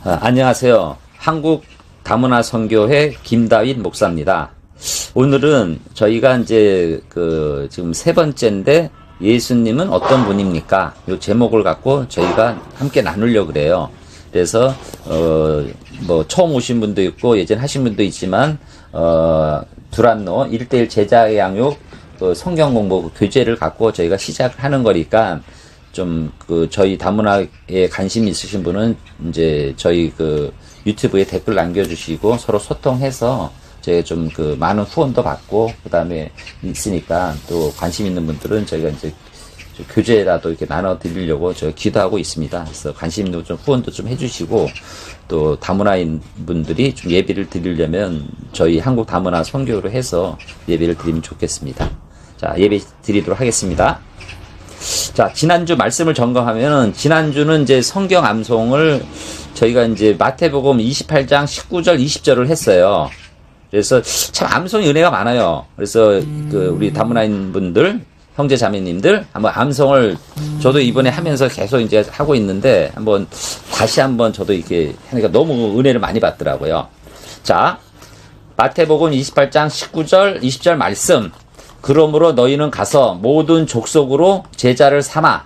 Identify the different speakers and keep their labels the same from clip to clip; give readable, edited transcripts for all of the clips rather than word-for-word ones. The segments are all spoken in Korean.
Speaker 1: 안녕하세요. 한국 다문화 선교회 김다윗 목사입니다. 오늘은 저희가 이제 지금 세 번째인데 예수님은 어떤 분입니까? 이 제목을 갖고 저희가 함께 나누려고 그래요. 그래서 처음 오신 분도 있고 예전 하신 분도 있지만 두란노 1:1 제자 양육 성경 공부 교재를 갖고 저희가 시작하는 거니까 좀 저희 다문화에 관심 있으신 분은 이제 저희 유튜브에 댓글 남겨주시고 서로 소통해서 저희가 좀 많은 후원도 받고 그다음에 있으니까 또 관심 있는 분들은 저희가 이제 교재라도 이렇게 나눠 드리려고 저희 기도하고 있습니다. 그래서 관심 있는 분 좀 후원도 좀 해주시고 또 다문화인 분들이 좀 예배를 드리려면 저희 한국 다문화 선교로 해서 예배를 드리면 좋겠습니다. 자, 예배 드리도록 하겠습니다. 자, 지난주 말씀을 점검하면은, 지난주는 이제 성경 암송을 저희가 이제 마태복음 28장 19절, 20절을 했어요. 그래서 참 암송이 은혜가 많아요. 그래서 우리 다문화인 분들, 형제 자매님들, 한번 암송을 저도 이번에 하면서 계속 이제 하고 있는데, 다시 한번 저도 이렇게 하니까 너무 은혜를 많이 받더라고요. 자, 마태복음 28장 19절, 20절 말씀. 그러므로 너희는 가서 모든 족속으로 제자를 삼아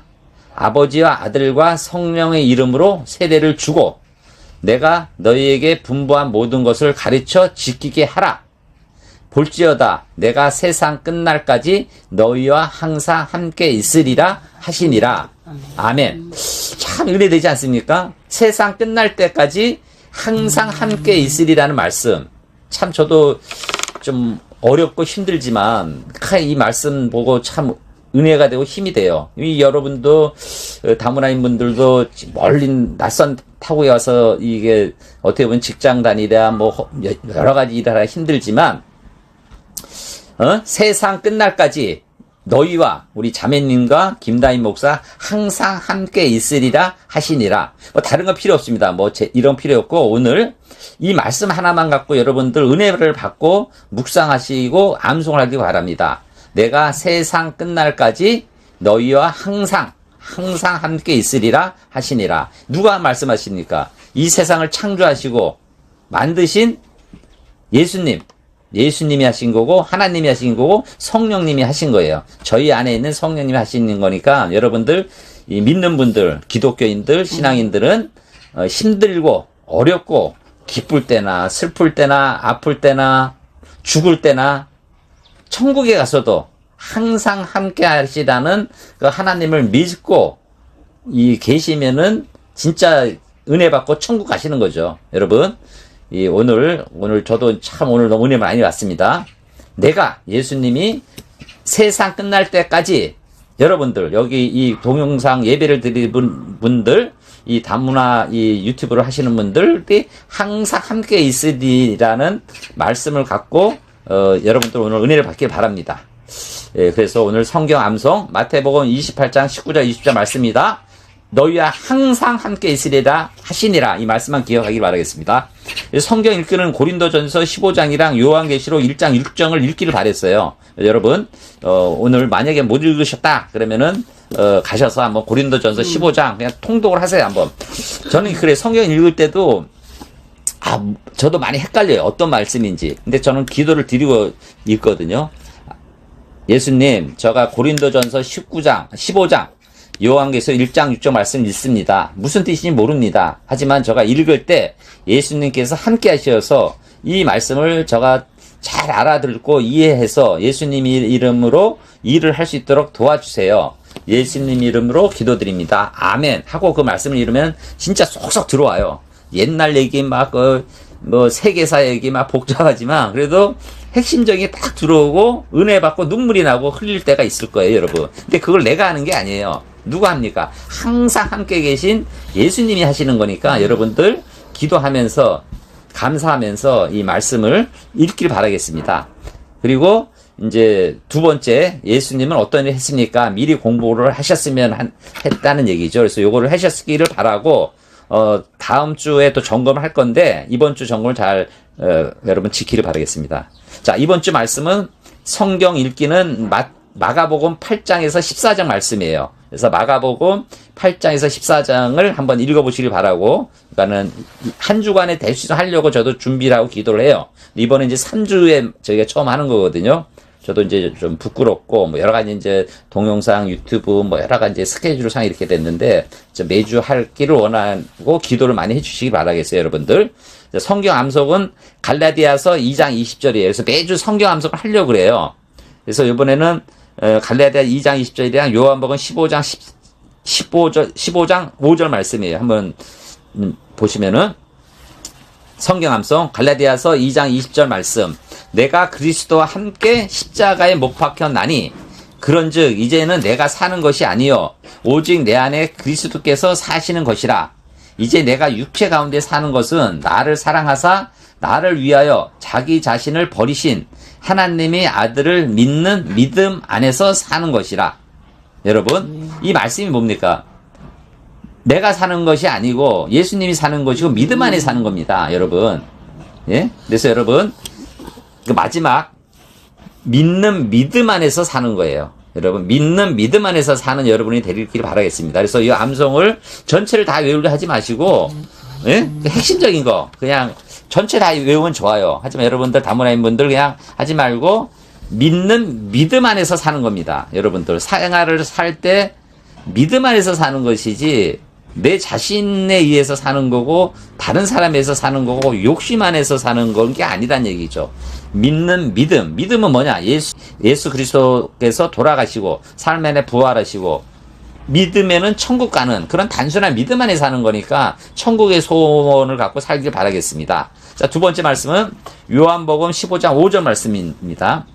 Speaker 1: 아버지와 아들과 성령의 이름으로 세례를 주고 내가 너희에게 분부한 모든 것을 가르쳐 지키게 하라. 볼지어다 내가 세상 끝날까지 너희와 항상 함께 있으리라 하시니라. 아멘. 참 은혜되지 않습니까? 세상 끝날 때까지 항상 함께 있으리라는 말씀. 참 저도 좀 어렵고 힘들지만 이 말씀 보고 참 은혜가 되고 힘이 돼요. 여러분도 다문화인 분들도 멀리 낯선 타국에 와서 이게 어떻게 보면 직장 다니랴 여러 가지 일하라 힘들지만 세상 끝날까지 너희와 우리 자매님과 김다윗 목사 항상 함께 있으리라 하시니라. 다른 거 필요 없습니다. 이런 필요 없고 오늘 이 말씀 하나만 갖고 여러분들 은혜를 받고 묵상하시고 암송을 하기 바랍니다. 내가 세상 끝날까지 너희와 항상 함께 있으리라 하시니라. 누가 말씀하십니까? 이 세상을 창조하시고 만드신 예수님이 하신 거고 하나님이 하신 거고 성령님이 하신 거예요. 저희 안에 있는 성령님이 하시는 거니까 여러분들 믿는 분들 기독교인들 신앙인들은 힘들고 어렵고 기쁠 때나 슬플 때나 아플 때나 죽을 때나 천국에 가서도 항상 함께 하시라는 하나님을 믿고 계시면은 진짜 은혜 받고 천국 가시는 거죠. 여러분 오늘 저도 참 오늘 너무 은혜 많이 받습니다. 예수님이 세상 끝날 때까지 여러분들 여기 이 동영상 예배를 드리는 분들 이 다문화 이 유튜브를 하시는 분들이 항상 함께 있으리라는 말씀을 갖고 여러분들 오늘 은혜를 받길 바랍니다. 그래서 오늘 성경 암송 마태복음 28장 19절 20절 말씀입니다. 너희와 항상 함께 있으리라 하시니라. 이 말씀만 기억하길 바라겠습니다. 성경 읽기는 고린도전서 15장이랑 요한계시록 1장 6장을 읽기를 바랬어요. 여러분 오늘 만약에 못 읽으셨다 그러면은 가셔서 한번 고린도전서 15장 그냥 통독을 하세요. 한번. 저는 성경 읽을 때도 저도 많이 헷갈려요. 어떤 말씀인지. 근데 저는 기도를 드리고 읽거든요. 예수님, 제가 고린도전서 15장 요한계시록 1장 6절 말씀 읽습니다. 무슨 뜻인지 모릅니다. 하지만 제가 읽을 때 예수님께서 함께 하셔서 이 말씀을 제가 잘 알아듣고 이해해서 예수님 이름으로 일을 할 수 있도록 도와주세요. 예수님 이름으로 기도드립니다. 아멘 하고 그 말씀을 읽으면 진짜 쏙쏙 들어와요. 옛날 얘기 세계사 얘기 복잡하지만 그래도 핵심적인 게 딱 들어오고 은혜 받고 눈물이 나고 흘릴 때가 있을 거예요, 여러분. 근데 그걸 내가 하는 게 아니에요. 누가 합니까? 항상 함께 계신 예수님이 하시는 거니까 여러분들 기도하면서 감사하면서 이 말씀을 읽길 바라겠습니다. 그리고 이제 두 번째, 예수님은 어떤 일을 했습니까? 미리 공부를 하셨으면 했다는 얘기죠. 그래서 요거를 하셨기를 바라고 다음 주에 또 점검을 할 건데 이번 주 점검을 잘 여러분 지키길 바라겠습니다. 자, 이번 주 말씀은 성경 읽기는 마가복음 8장에서 14장 말씀이에요. 그래서 마가복음 8장에서 14장을 한번 읽어보시길 바라고, 그러니까는 한 주간에 될 수 하려고 저도 준비를 하고 기도를 해요. 이번에 이제 3주에 저희가 처음 하는 거거든요. 저도 이제 좀 부끄럽고, 뭐 여러 가지 이제 동영상, 유튜브, 뭐 여러 가지 스케줄상 이렇게 됐는데, 매주 하기를 원하고 기도를 많이 해주시기 바라겠어요, 여러분들. 성경 암송은 갈라디아서 2장 20절이에요. 그래서 매주 성경 암송을 하려고 그래요. 그래서 이번에는 갈라디아 2장 20절이랑 요한복음 15장 5절 말씀이에요. 한번 보시면은 성경 암송 갈라디아서 2장 20절 말씀. 내가 그리스도와 함께 십자가에 못 박혔나니 그런즉 이제는 내가 사는 것이 아니요 오직 내 안에 그리스도께서 사시는 것이라. 이제 내가 육체 가운데 사는 것은 나를 사랑하사 나를 위하여 자기 자신을 버리신 하나님의 아들을 믿는 믿음 안에서 사는 것이라. 여러분, 이 말씀이 뭡니까? 내가 사는 것이 아니고 예수님이 사는 것이고 믿음 안에 사는 겁니다, 여러분. 예? 그래서 여러분, 그 마지막 믿는 믿음 안에서 사는 거예요. 여러분, 믿는 믿음 안에서 사는 여러분이 되길 바라겠습니다. 그래서 이 암송을 전체를 다 외우려 하지 마시고, 예? 핵심적인 거, 그냥 전체 다 외우면 좋아요. 하지만 여러분들, 다문화인 분들 그냥 하지 말고, 믿는 믿음 안에서 사는 겁니다. 여러분들, 생활을 살 때 믿음 안에서 사는 것이지, 내 자신에 의해서 사는 거고, 다른 사람에서 사는 거고, 욕심 안에서 사는 건 게 아니란 얘기죠. 믿는 믿음. 믿음은 뭐냐? 예수 그리스도께서 돌아가시고, 삶 안에 부활하시고, 믿음에는 천국 가는 그런 단순한 믿음 안에 사는 거니까, 천국의 소원을 갖고 살길 바라겠습니다. 자, 두 번째 말씀은 요한복음 15장 5절 말씀입니다.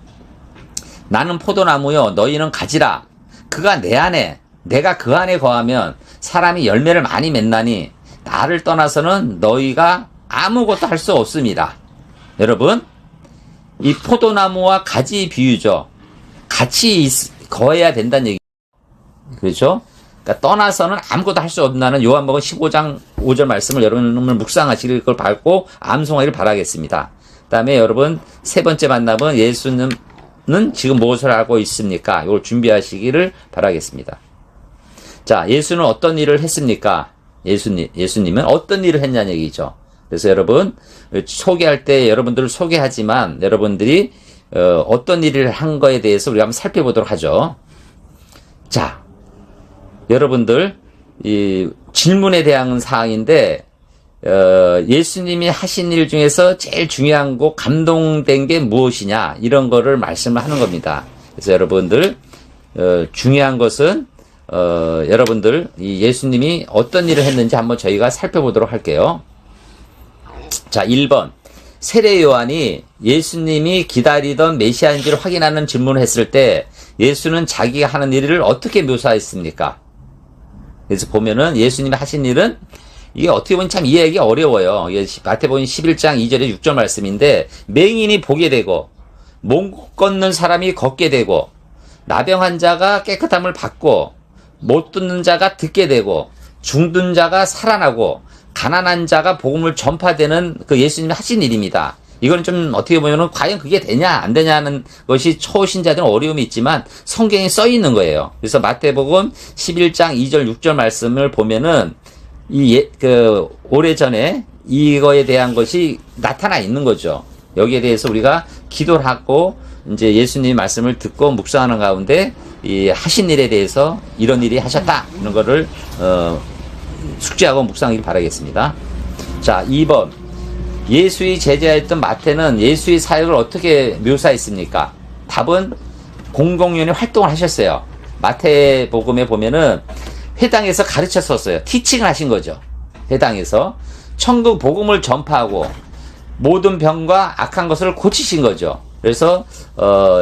Speaker 1: 나는 포도나무요, 너희는 가지라. 그가 내 안에, 내가 그 안에 거하면 사람이 열매를 많이 맺나니 나를 떠나서는 너희가 아무것도 할 수 없습니다. 여러분, 이 포도나무와 가지 비유죠. 같이 거해야 된다는 얘기. 그렇죠? 그러니까 떠나서는 아무것도 할 수 없다는 요한복음 15장 5절 말씀을 여러분을 묵상하시길 걸 밟고 암송하기를 바라겠습니다. 그 다음에 여러분, 세 번째 만남은 예수님은 지금 무엇을 하고 있습니까? 이걸 준비하시기를 바라겠습니다. 자, 예수는 어떤 일을 했습니까? 예수님은 어떤 일을 했냐는 얘기죠. 그래서 여러분, 소개할 때 여러분들을 소개하지만 여러분들이 어떤 일을 한 거에 대해서 우리가 한번 살펴보도록 하죠. 자, 여러분들, 이 질문에 대한 사항인데, 예수님이 하신 일 중에서 제일 중요한 거, 감동된 게 무엇이냐, 이런 거를 말씀을 하는 겁니다. 그래서 여러분들, 중요한 것은, 여러분들, 이 예수님이 어떤 일을 했는지 한번 저희가 살펴보도록 할게요. 자, 1번. 세례 요한이 예수님이 기다리던 메시아인지를 확인하는 질문을 했을 때 예수는 자기가 하는 일을 어떻게 묘사했습니까? 그래서 보면은 예수님이 하신 일은 이게 어떻게 보면 참 이해하기 어려워요. 마태복음 11장 2절에 6절 말씀인데 맹인이 보게 되고 못 걷는 사람이 걷게 되고 나병 자가 깨끗함을 받고 못 듣는 자가 듣게 되고 중둔 자가 살아나고 가난한 자가 복음을 전파되는 그 예수님이 하신 일입니다. 이건 좀 어떻게 보면은 과연 그게 되냐 안 되냐는 것이 초신자들은 어려움이 있지만 성경에 써 있는 거예요. 그래서 마태복음 11장 2절 6절 말씀을 보면은 오래전에 이거에 대한 것이 나타나 있는 거죠. 여기에 대해서 우리가 기도를 하고 이제 예수님의 말씀을 듣고 묵상하는 가운데 이 하신 일에 대해서 이런 일이 하셨다 이런 거를 숙지하고 묵상하길 바라겠습니다. 자, 2번. 예수의 제자였던 마태는 예수의 사역을 어떻게 묘사했습니까? 답은 공공연히 활동을 하셨어요. 마태복음에 보면은 회당에서 가르쳤었어요. 티칭을 하신 거죠. 회당에서 천국 복음을 전파하고 모든 병과 악한 것을 고치신 거죠. 그래서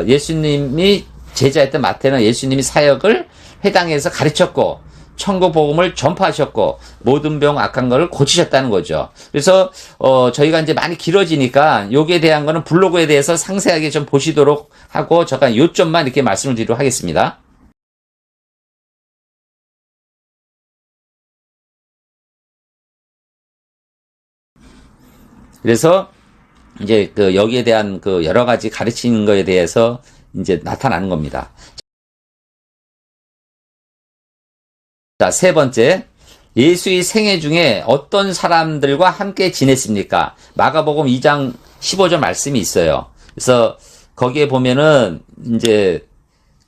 Speaker 1: 예수님이 제자였던 마태는 예수님이 사역을 회당에서 가르쳤고 천국 복음을 전파하셨고 모든 병 악한 것을 고치셨다는 거죠. 그래서 저희가 이제 많이 길어지니까 여기에 대한 거는 블로그에 대해서 상세하게 좀 보시도록 하고 잠깐 요점만 이렇게 말씀을 드리도록 하겠습니다. 그래서 이제 여기에 대한 여러 가지 가르치는 거에 대해서 이제 나타나는 겁니다. 자, 세 번째. 예수의 생애 중에 어떤 사람들과 함께 지냈습니까? 마가복음 2장 15절 말씀이 있어요. 그래서 거기에 보면은 이제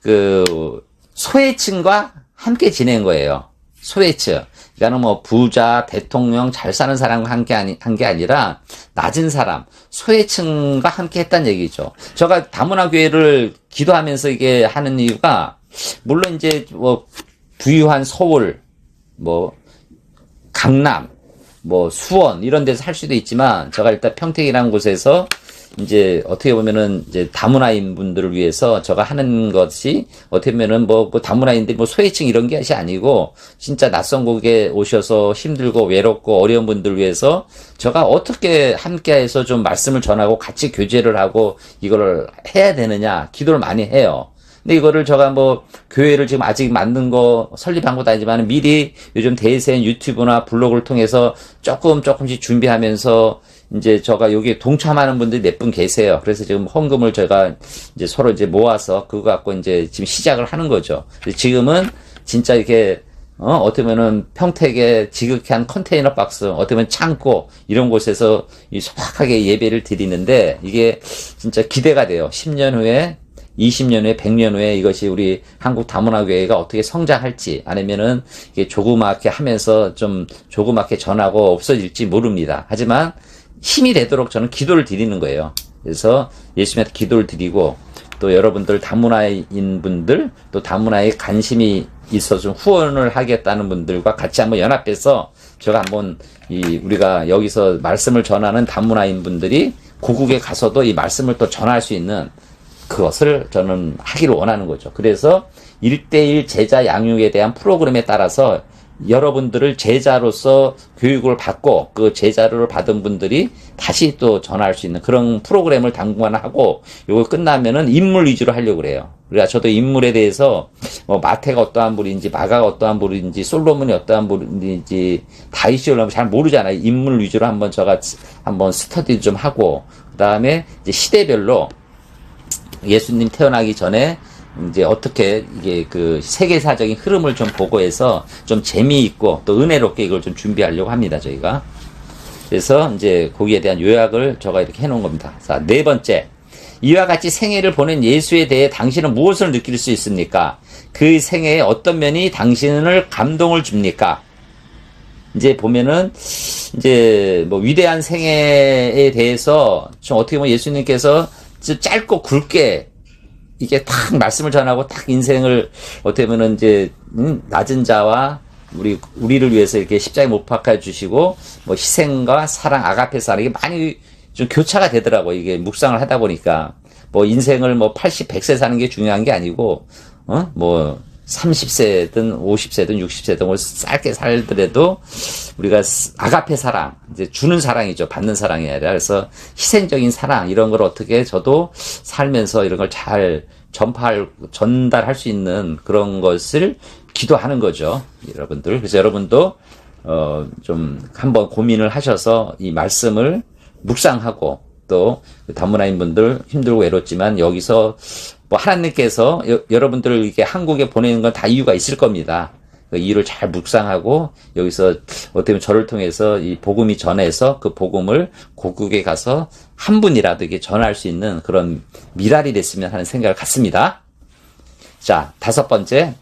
Speaker 1: 그 소외층과 함께 지낸 거예요. 소외층. 그러니까 뭐 부자, 대통령, 잘 사는 사람과 함께 한 게 아니라 낮은 사람, 소외층과 함께 했다는 얘기죠. 제가 다문화 교회를 기도하면서 이게 하는 이유가 물론 이제 뭐 부유한 서울, 뭐 강남, 뭐 수원 이런 데서 할 수도 있지만 제가 일단 평택이라는 곳에서 이제 어떻게 보면은 이제 다문화인 분들을 위해서 제가 하는 것이 어떻게 보면은 뭐 다문화인들 뭐 소외층 이런 게 아니고 진짜 낯선 곳에 오셔서 힘들고 외롭고 어려운 분들을 위해서 제가 어떻게 함께해서 좀 말씀을 전하고 같이 교제를 하고 이거를 해야 되느냐 기도를 많이 해요. 근데 이거를 제가 뭐 교회를 지금 아직 만든 거 설립한 것도 아니지만 미리 요즘 대세인 유튜브나 블로그를 통해서 조금씩 준비하면서 이제 제가 여기 동참하는 분들이 몇 분 계세요. 그래서 지금 헌금을 제가 이제 서로 이제 모아서 그거 갖고 이제 지금 시작을 하는 거죠. 지금은 진짜 이렇게 어떻게 보면은 평택의 지극한 컨테이너 박스, 어떻게 보면 창고, 이런 곳에서 이 소박하게 예배를 드리는데, 이게 진짜 기대가 돼요. 10년 후에, 20년 후에, 100년 후에 이것이 우리 한국 다문화교회가 어떻게 성장할지, 아니면은 이게 조그맣게 하면서 좀 조그맣게 전하고 없어질지 모릅니다. 하지만 힘이 되도록 저는 기도를 드리는 거예요. 그래서 예수님한테 기도를 드리고, 또 여러분들 다문화인 분들, 또 다문화에 관심이 있어서 좀 후원을 하겠다는 분들과 같이 한번 연합해서 제가 한번 우리가 여기서 말씀을 전하는 다문화인 분들이 고국에 가서도 이 말씀을 또 전할 수 있는 그것을 저는 하기를 원하는 거죠. 그래서 1대1 제자 양육에 대한 프로그램에 따라서 여러분들을 제자로서 교육을 받고 그 제자를 받은 분들이 다시 또 전할 수 있는 그런 프로그램을 당분간 하고 요거 끝나면은 인물 위주로 하려고 그래요. 그러니까 저도 인물에 대해서 뭐 마태가 어떠한 분인지 마가가 어떠한 분인지 솔로몬이 어떠한 분인지 다윗이 잘 모르잖아요. 인물 위주로 한번 제가 한번 스터디 좀 하고 그다음에 이제 시대별로 예수님 태어나기 전에 이제 어떻게 이게 그 세계사적인 흐름을 좀 보고 해서 좀 재미있고 또 은혜롭게 이걸 좀 준비하려고 합니다, 저희가. 그래서 이제 거기에 대한 요약을 제가 이렇게 해놓은 겁니다. 자, 네 번째. 이와 같이 생애를 보낸 예수에 대해 당신은 무엇을 느낄 수 있습니까? 그 생애의 어떤 면이 당신을 감동을 줍니까? 이제 보면은 이제 뭐 위대한 생애에 대해서 좀 어떻게 보면 예수님께서 짧고 굵게 이게 탁 말씀을 전하고 탁 인생을 어떻게 보면은 이제 낮은 자와 우리를 위해서 이렇게 십자가에 못 박아 주시고 뭐 희생과 사랑 아가페 사랑 이게 많이 좀 교차가 되더라고. 이게 묵상을 하다 보니까 뭐 인생을 뭐 80, 100세 사는 게 중요한 게 아니고 뭐 30세든 50세든 60세든 뭐 짧게 살더라도 우리가 아가페 사랑, 이제 주는 사랑이죠. 받는 사랑이 아니라. 그래서 희생적인 사랑, 이런 걸 어떻게 저도 살면서 이런 걸 잘 전달할 수 있는 그런 것을 기도하는 거죠. 여러분들. 그래서 여러분도, 좀 한번 고민을 하셔서 이 말씀을 묵상하고 또 다문화인 분들 힘들고 외롭지만 여기서 뭐 하나님께서 여러분들을 이렇게 한국에 보내는 건 다 이유가 있을 겁니다. 그 이유를 잘 묵상하고 여기서 어떻게 보면 저를 통해서 이 복음이 전해서 그 복음을 고국에 가서 한 분이라도 이렇게 전할 수 있는 그런 미랄이 됐으면 하는 생각을 갖습니다. 자, 다섯 번째.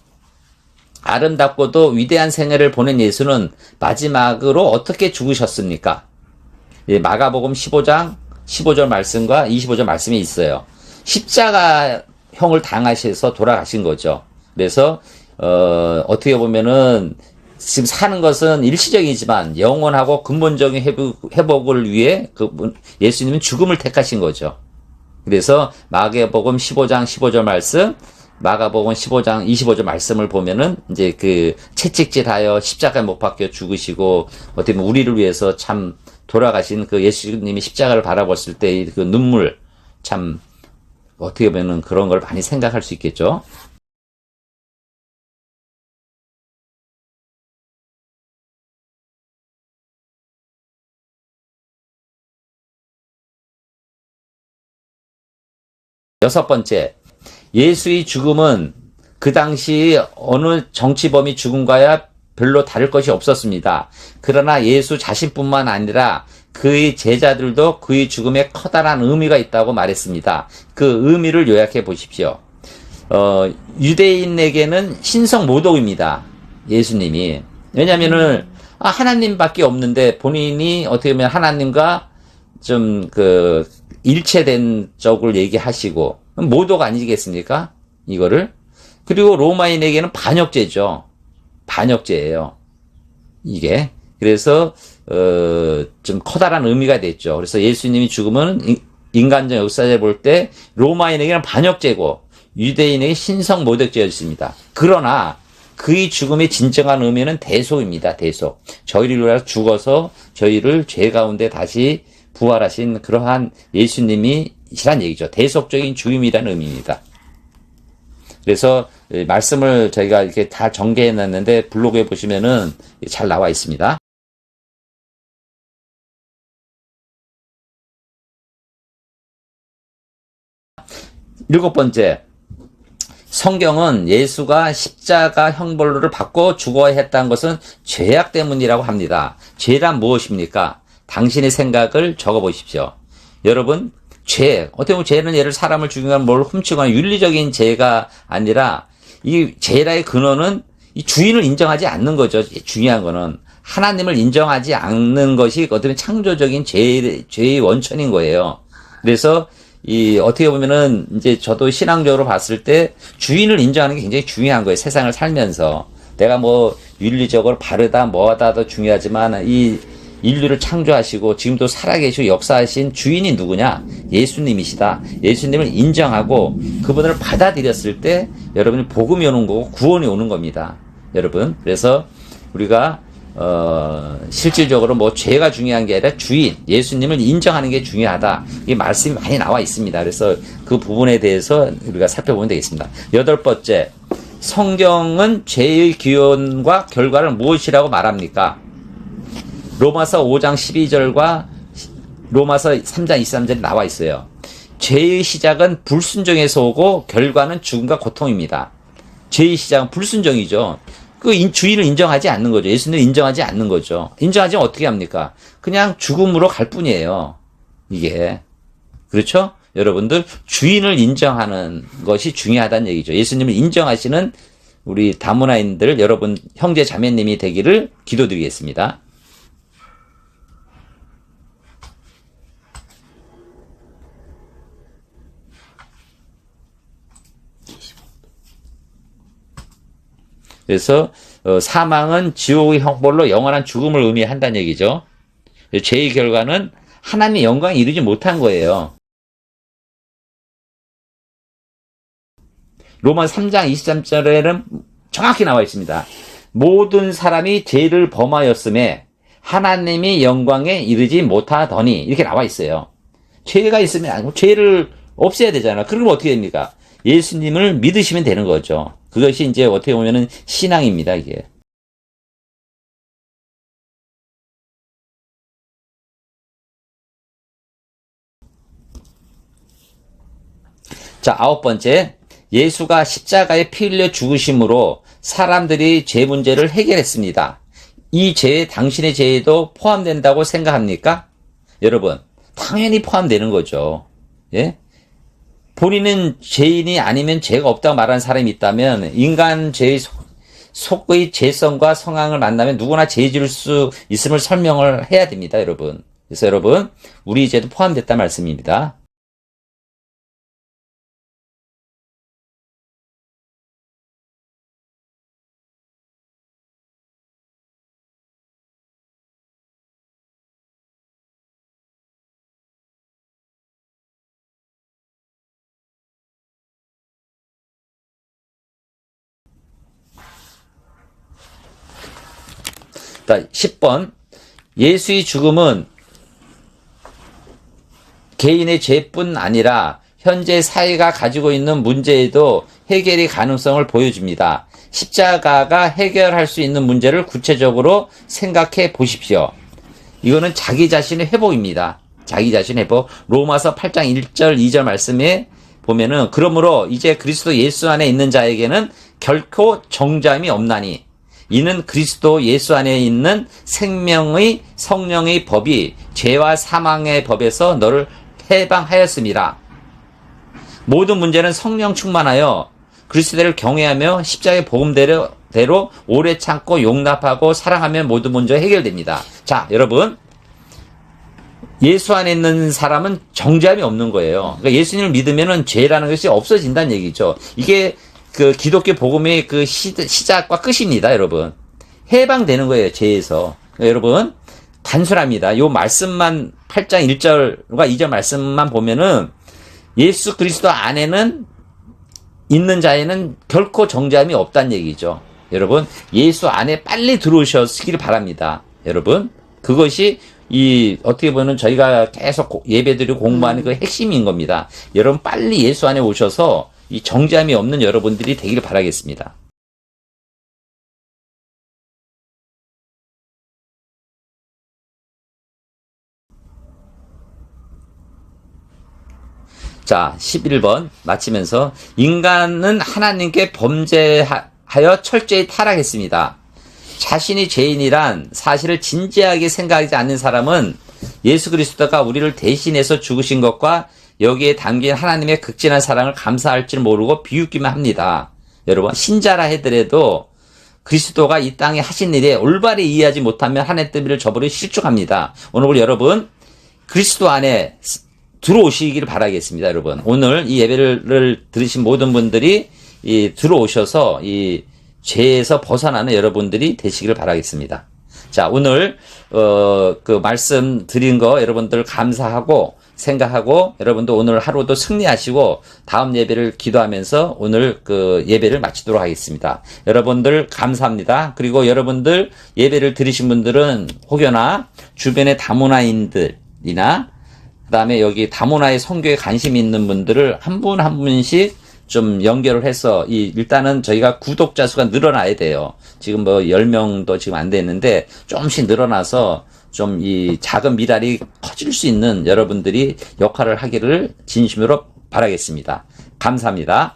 Speaker 1: 아름답고도 위대한 생애를 보낸 예수는 마지막으로 어떻게 죽으셨습니까? 예, 마가복음 15장 15절 말씀과 25절 말씀이 있어요. 십자가형을 당하셔서 돌아가신 거죠. 그래서 어떻게 보면은 지금 사는 것은 일시적이지만 영원하고 근본적인 회복을 위해 예수님은 죽음을 택하신 거죠. 그래서 마가복음 15장 15절 말씀, 마가복음 15장 25절 말씀을 보면은 이제 그 채찍질하여 십자가에 못 박혀 죽으시고 어떻게 보면 우리를 위해서 참 돌아가신 그 예수님이 십자가를 바라봤을 때 그 눈물 참 어떻게 보면은 그런 걸 많이 생각할 수 있겠죠. 여섯 번째, 예수의 죽음은 그 당시 어느 정치범이 죽음과야 별로 다를 것이 없었습니다. 그러나 예수 자신뿐만 아니라 그의 제자들도 그의 죽음에 커다란 의미가 있다고 말했습니다. 그 의미를 요약해 보십시오. 유대인에게는 신성 모독입니다. 예수님이. 왜냐면은, 하나님밖에 없는데 본인이 어떻게 보면 하나님과 좀 일체된 쪽을 얘기하시고, 모독 아니겠습니까? 이거를. 그리고 로마인에게는 반역죄죠. 반역죄예요. 이게. 그래서, 좀 커다란 의미가 됐죠. 그래서 예수님이 죽으면 인간적 역사를 볼 때 로마인에게는 반역죄고 유대인에게 신성 모독죄였습니다. 그러나 그의 죽음의 진정한 의미는 대속입니다. 대속. 저희를 위하여 죽어서 저희를 죄 가운데 다시 부활하신 그러한 예수님이시란 얘기죠. 대속적인 죽음이라는 의미입니다. 그래서 말씀을 저희가 이렇게 다 정리해 놨는데 블로그에 보시면은 잘 나와 있습니다. 일곱 번째, 성경은 예수가 십자가 형벌로를 받고 죽어야 했다는 것은 죄악 때문이라고 합니다. 죄란 무엇입니까? 당신의 생각을 적어보십시오. 여러분, 죄, 어떻게 보면 죄는 예를 사람을 죽이거나 뭘 훔치거나 윤리적인 죄가 아니라 이 죄라의 근원은 이 주인을 인정하지 않는 거죠. 중요한 거는 하나님을 인정하지 않는 것이 어떻게 보면 창조적인 죄의 원천인 거예요. 그래서 어떻게 보면은, 이제 저도 신앙적으로 봤을 때 주인을 인정하는 게 굉장히 중요한 거예요. 세상을 살면서. 내가 윤리적으로 바르다, 뭐하다도 중요하지만, 이 인류를 창조하시고, 지금도 살아계시고 역사하신 주인이 누구냐? 예수님이시다. 예수님을 인정하고, 그분을 받아들였을 때, 여러분이 복음이 오는 거고, 구원이 오는 겁니다. 여러분. 그래서, 우리가, 실질적으로 죄가 중요한 게 아니라 주인, 예수님을 인정하는 게 중요하다. 이 말씀이 많이 나와 있습니다. 그래서 그 부분에 대해서 우리가 살펴보면 되겠습니다. 여덟 번째, 성경은 죄의 기원과 결과를 무엇이라고 말합니까? 로마서 5장 12절과 로마서 3장 23절에 나와 있어요. 죄의 시작은 불순종에서 오고 결과는 죽음과 고통입니다. 죄의 시작은 불순종이죠. 주인을 인정하지 않는 거죠. 예수님을 인정하지 않는 거죠. 인정하지 않으면 어떻게 합니까? 그냥 죽음으로 갈 뿐이에요. 이게. 그렇죠? 여러분들, 주인을 인정하는 것이 중요하다는 얘기죠. 예수님을 인정하시는 우리 다문화인들, 여러분, 형제 자매님이 되기를 기도드리겠습니다. 그래서 사망은 지옥의 형벌로 영원한 죽음을 의미한다는 얘기죠. 죄의 결과는 하나님의 영광에 이르지 못한 거예요. 로마 3장 23절에는 정확히 나와 있습니다. 모든 사람이 죄를 범하였음에 하나님이 영광에 이르지 못하더니 이렇게 나와 있어요. 죄가 있으면 죄를 없애야 되잖아요. 그러면 어떻게 됩니까? 예수님을 믿으시면 되는 거죠. 그것이 이제 어떻게 보면은 신앙입니다, 이게. 자, 아홉 번째. 예수가 십자가에 피 흘려 죽으심으로 사람들이 죄 문제를 해결했습니다. 이 죄에 당신의 죄에도 포함된다고 생각합니까? 여러분, 당연히 포함되는 거죠. 예? 본인은 죄인이 아니면 죄가 없다고 말하는 사람이 있다면 인간 죄의 속의 죄성과 성향을 만나면 누구나 죄 지을 수 있음을 설명을 해야 됩니다, 여러분. 그래서 여러분, 우리 죄도 포함됐다 말씀입니다. 자, 10번. 예수의 죽음은 개인의 죄뿐 아니라 현재 사회가 가지고 있는 문제에도 해결의 가능성을 보여줍니다. 십자가가 해결할 수 있는 문제를 구체적으로 생각해 보십시오. 이거는 자기 자신의 회복입니다. 자기 자신의 회복. 로마서 8장 1절 2절 말씀에 보면은 그러므로 이제 그리스도 예수 안에 있는 자에게는 결코 정죄함이 없나니 이는 그리스도 예수 안에 있는 생명의 성령의 법이 죄와 사망의 법에서 너를 해방하였습니다. 모든 문제는 성령 충만하여 그리스도를 경외하며 십자가의 복음대로 오래 참고 용납하고 사랑하면 모든 문제가 해결됩니다. 자, 여러분, 예수 안에 있는 사람은 정죄함이 없는 거예요. 그러니까 예수님을 믿으면은 죄라는 것이 없어진다는 얘기죠. 이게 그 기독교 복음의 그 시작과 끝입니다, 여러분. 해방되는 거예요, 죄에서. 그러니까 여러분, 단순합니다. 요 말씀만 8장 1절과 2절 말씀만 보면은 예수 그리스도 안에는 있는 자에는 결코 정죄함이 없다는 얘기죠. 여러분, 예수 안에 빨리 들어오셨기를 바랍니다. 여러분, 그것이 어떻게 보면 저희가 계속 예배드리고 공부하는 그 핵심인 겁니다. 여러분, 빨리 예수 안에 오셔서 이 정죄함이 없는 여러분들이 되기를 바라겠습니다. 자, 11번 마치면서 인간은 하나님께 범죄하여 철저히 타락했습니다. 자신이 죄인이란 사실을 진지하게 생각하지 않는 사람은 예수 그리스도가 우리를 대신해서 죽으신 것과 여기에 담긴 하나님의 극진한 사랑을 감사할 줄 모르고 비웃기만 합니다. 여러분, 신자라 하더라도 그리스도가 이 땅에 하신 일에 올바르게 이해하지 못하면 하나님의 뜻을 저버리고 실족합니다. 오늘 여러분 그리스도 안에 들어오시기를 바라겠습니다. 여러분, 오늘 이 예배를 들으신 모든 분들이 들어오셔서 이 죄에서 벗어나는 여러분들이 되시기를 바라겠습니다. 자, 오늘 그 말씀 드린 거 여러분들 감사하고 생각하고 여러분들 오늘 하루도 승리하시고 다음 예배를 기도하면서 오늘 그 예배를 마치도록 하겠습니다. 여러분들 감사합니다. 그리고 여러분들 예배를 들으신 분들은 혹여나 주변의 다문화인들이나 그다음에 여기 다문화의 선교에 관심 있는 분들을 한 분 한 분씩 좀 연결을 해서 일단은 저희가 구독자 수가 늘어나야 돼요. 지금 뭐 10명도 지금 안 됐는데 조금씩 늘어나서 좀 이 작은 미랄이 커질 수 있는 여러분들이 역할을 하기를 진심으로 바라겠습니다. 감사합니다.